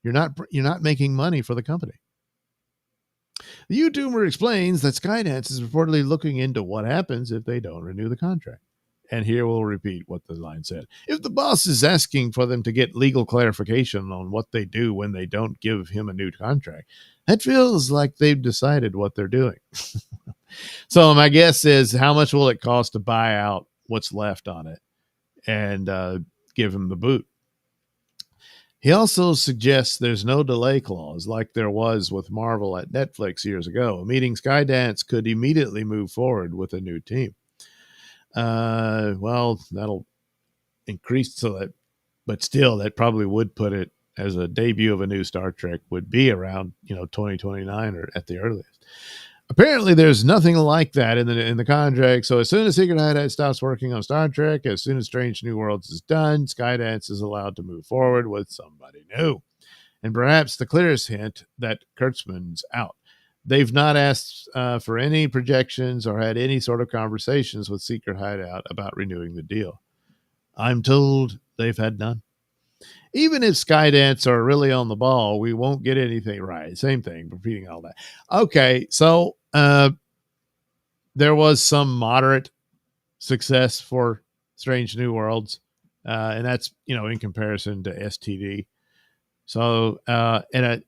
You're not making money for the company. The YouTuber explains that Skydance is reportedly looking into what happens if they don't renew the contract. And here we'll repeat what the line said. If the boss is asking for them to get legal clarification on what they do when they don't give him a new contract, that feels like they've decided what they're doing. So my guess is, how much will it cost to buy out what's left on it and give him the boot? He also suggests there's no delay clause like there was with Marvel at Netflix years ago, meaning Skydance could immediately move forward with a new team. Well, that'll increase but still, that probably would put it as a debut of a new Star Trek would be around, 2029 or at the earliest. Apparently, there's nothing like that in the contract. So as soon as Secret Hideout stops working on Star Trek, as soon as Strange New Worlds is done, Skydance is allowed to move forward with somebody new. And perhaps the clearest hint that Kurtzman's out. They've not asked for any projections or had any sort of conversations with Secret Hideout about renewing the deal. I'm told they've had none. Even if Skydance are really on the ball, we won't get anything right. Same thing, repeating all that. Okay, so there was some moderate success for Strange New Worlds, and that's, in comparison to STD. So, and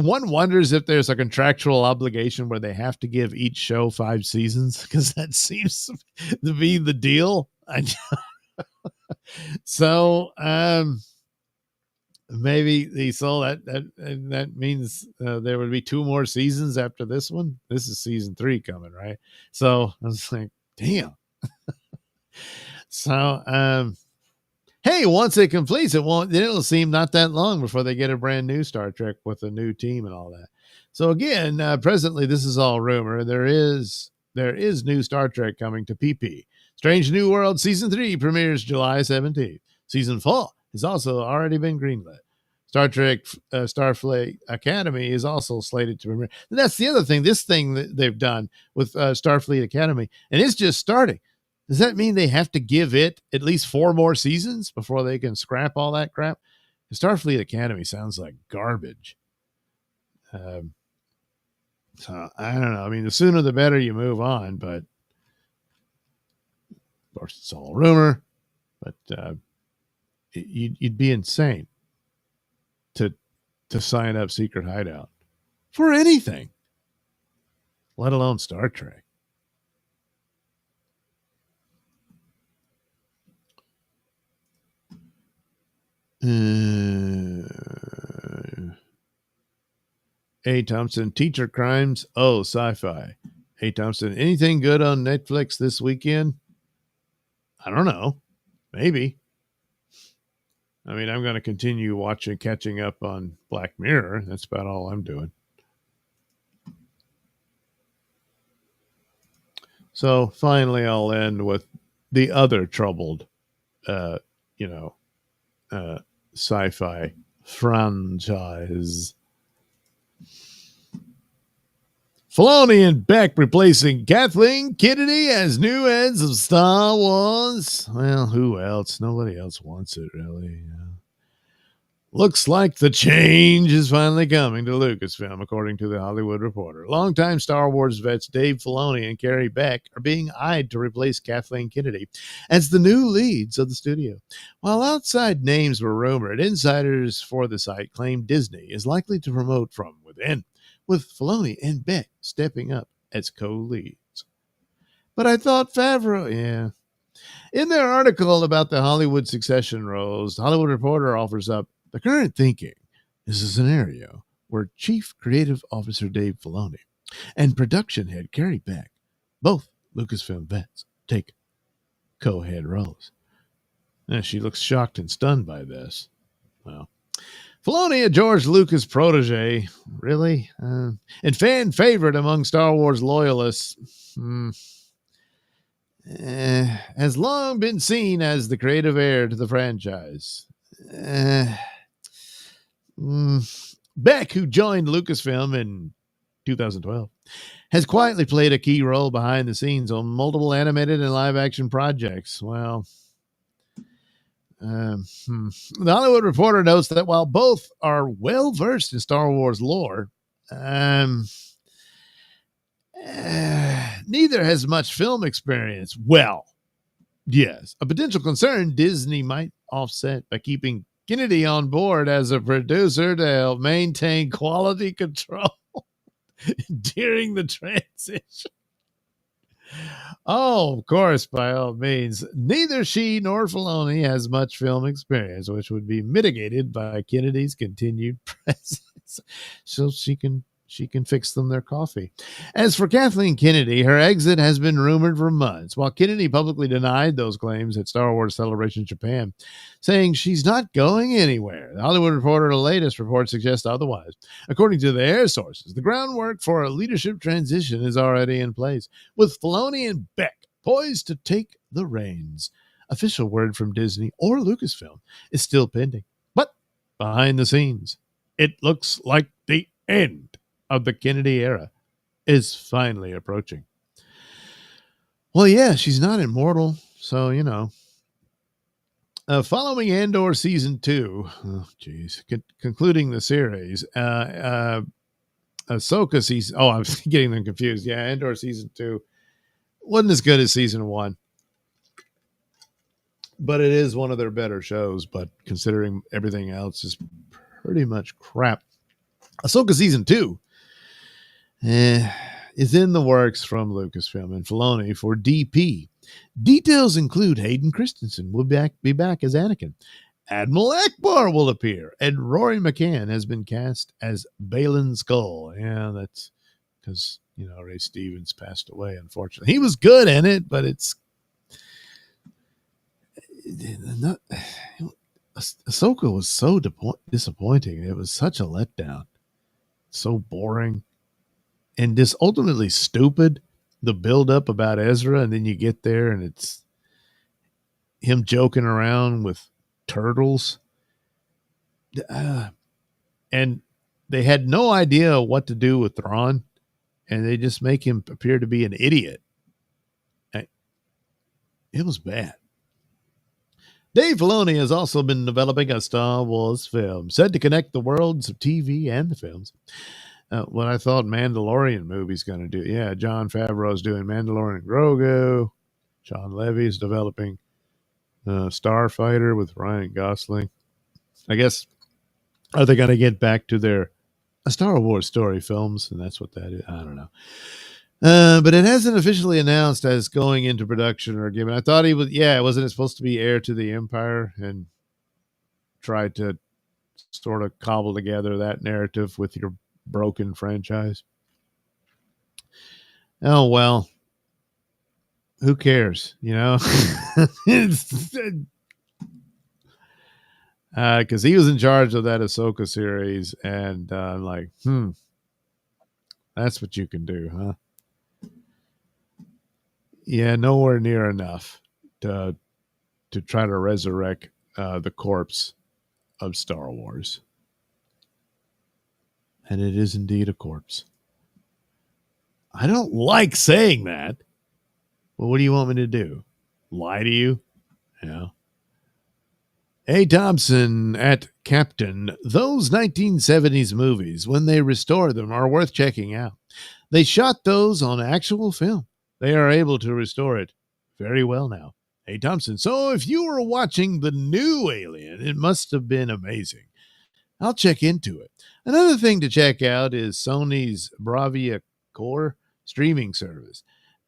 one wonders if there's a contractual obligation where they have to give each show 5 seasons, because that seems to be the deal. So maybe they saw that means there would be 2 more seasons after this one. This is season 3 coming, right? So I was like, damn. So hey, once it completes, it'll seem not that long before they get a brand new Star Trek with a new team and all that. So again, presently this is all rumor. There is new Star Trek coming to PP. Strange New World Season 3 premieres July 17th. Season 4 has also already been greenlit. Star Trek Starfleet Academy is also slated to premiere. And that's the other thing, this thing that they've done with Starfleet Academy, and it's just starting. Does that mean they have to give it at least 4 more seasons before they can scrap all that crap? The Starfleet Academy sounds like garbage. So I don't know. The sooner the better you move on, but of course it's all rumor. But you'd be insane to sign up Secret Hideout for anything, let alone Star Trek. A. Thompson, Teacher Crimes. Oh, sci-fi. A. Thompson, anything good on Netflix this weekend? I don't know. Maybe. I'm going to continue catching up on Black Mirror. That's about all I'm doing. So finally, I'll end with the other troubled, sci-fi franchise. Filoni and Beck replacing Kathleen Kennedy as new heads of Star Wars. Well, who else? Nobody else wants it, really. Looks like the change is finally coming to Lucasfilm, according to The Hollywood Reporter. Longtime Star Wars vets Dave Filoni and Carrie Beck are being eyed to replace Kathleen Kennedy as the new leads of the studio. While outside names were rumored, insiders for the site claim Disney is likely to promote from within, with Filoni and Beck stepping up as co-leads. But I thought Favreau, yeah. In their article about the Hollywood succession roles, The Hollywood Reporter offers up the current thinking is a scenario where Chief Creative Officer Dave Filoni and production head Carrie Beck, both Lucasfilm vets, take co-head roles. Now, she looks shocked and stunned by this. Well, Filoni, a George Lucas protege, really? And fan favorite among Star Wars loyalists, has long been seen as the creative heir to the franchise. Beck, who joined Lucasfilm in 2012, has quietly played a key role behind the scenes on multiple animated and live-action projects. Well, the Hollywood Reporter notes that while both are well-versed in Star Wars lore, neither has much film experience. Well, yes, a potential concern Disney might offset by keeping Kennedy on board as a producer to help maintain quality control during the transition. Oh, of course, by all means. Neither she nor Filoni has much film experience, which would be mitigated by Kennedy's continued presence, so she can fix them their coffee. As for Kathleen Kennedy, her exit has been rumored for months, while Kennedy publicly denied those claims at Star Wars Celebration Japan, saying she's not going anywhere. The Hollywood Reporter's latest report suggests otherwise. According to their sources, the groundwork for a leadership transition is already in place, with Filoni and Beck poised to take the reins. Official word from Disney or Lucasfilm is still pending. But behind the scenes, it looks like the end of the Kennedy era is finally approaching. Well, yeah, she's not immortal, so, you know. Following Andor Season 2, concluding the series, Ahsoka Season, I'm getting them confused. Yeah, Andor Season 2 wasn't as good as Season 1, but it is one of their better shows, but considering everything else is pretty much crap. Ahsoka Season 2 is in the works from Lucasfilm and Filoni for DP. Details include Hayden Christensen will be back as Anakin. Admiral Akbar will appear, and Rory McCann has been cast as Baylan Skoll. Yeah, that's because, Ray Stevens passed away, unfortunately. He was good in it, but Ahsoka was so disappointing. It was such a letdown. So boring. And just ultimately stupid, the build-up about Ezra, and then you get there and it's him joking around with turtles. And they had no idea what to do with Thrawn, and they just make him appear to be an idiot. It was bad. Dave Filoni has also been developing a Star Wars film, said to connect the worlds of TV and the films. What I thought Mandalorian movie's going to do. Yeah, Jon Favreau's doing Mandalorian Grogu. Sean Levy's developing Starfighter with Ryan Gosling. I guess, are they going to get back to their Star Wars story films? And that's what that is. I don't know. But it hasn't officially announced as going into production or given. I thought he was, wasn't it supposed to be heir to the Empire and try to sort of cobble together that narrative with your broken franchise? Oh, well, who cares, because he was in charge of that Ahsoka series, and I'm like, that's what you can do, huh? Yeah, nowhere near enough to try to resurrect the corpse of Star Wars. And it is indeed a corpse. I don't like saying that. Well, what do you want me to do? Lie to you? Yeah. A. Thompson at Captain. Those 1970s movies, when they restore them, are worth checking out. They shot those on actual film. They are able to restore it very well now. A. Thompson. So if you were watching the new Alien, it must have been amazing. I'll check into it. Another thing to check out is Sony's Bravia Core streaming service.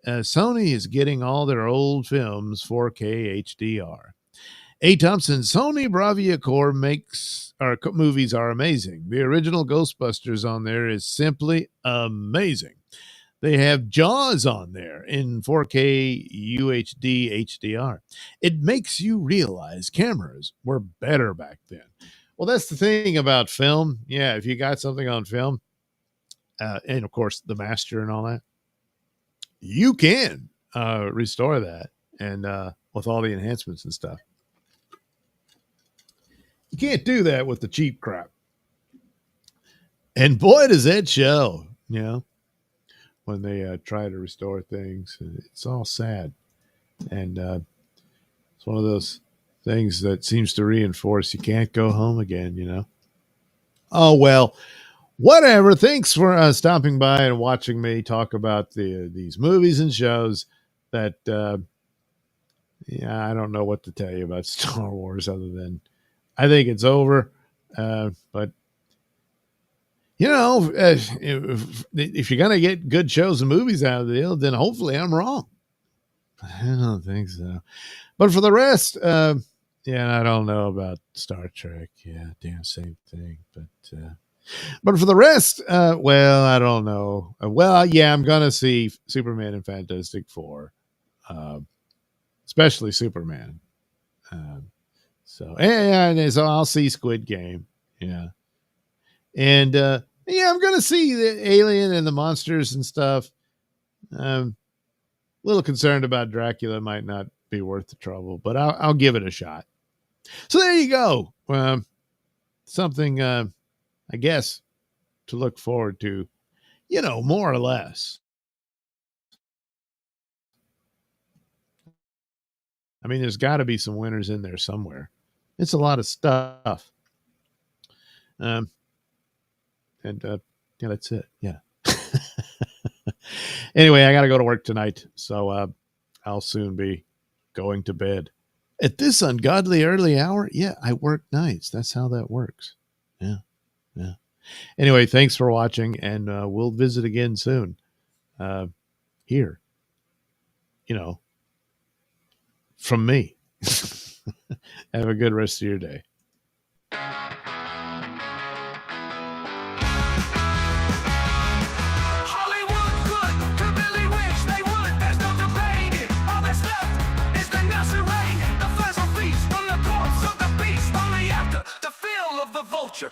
Sony is getting all their old films 4K HDR. A. Thompson, Sony Bravia Core movies are amazing. The original Ghostbusters on there is simply amazing. They have Jaws on there in 4K UHD HDR. It makes you realize cameras were better back then. Well, that's the thing about film. Yeah, if you got something on film, and of course the master and all that, you can restore that and with all the enhancements and stuff. You can't do that with the cheap crap. And boy, does that show, when they try to restore things. It's all sad. And it's one of those things that seems to reinforce you can't go home again, Oh, well, whatever. Thanks for stopping by and watching me talk about these movies and shows that, I don't know what to tell you about Star Wars other than I think it's over. But, if you're going to get good shows and movies out of the deal, then hopefully I'm wrong. I don't think so. But for the rest, I don't know about Star Trek. Yeah, damn same thing. But for the rest, I don't know. I'm going to see Superman and Fantastic Four, especially Superman. So I'll see Squid Game. Yeah. And I'm going to see the Alien and the monsters and stuff. A little concerned about Dracula. Might not be worth the trouble, but I'll give it a shot. So there you go. Something, I guess, to look forward to, more or less. I mean, there's got to be some winners in there somewhere. It's a lot of stuff. That's it. Yeah. Anyway, I got to go to work tonight, so I'll soon be going to bed. At this ungodly early hour, I work nights. That's how that works. Yeah. Anyway, thanks for watching, and we'll visit again soon. Here, from me. Have a good rest of your day. Hollywood could really wish they would. There's no debating it. All that's left is the Nailsin reign. The first feast from the corpse of the beast. Only after the feel of the vulture.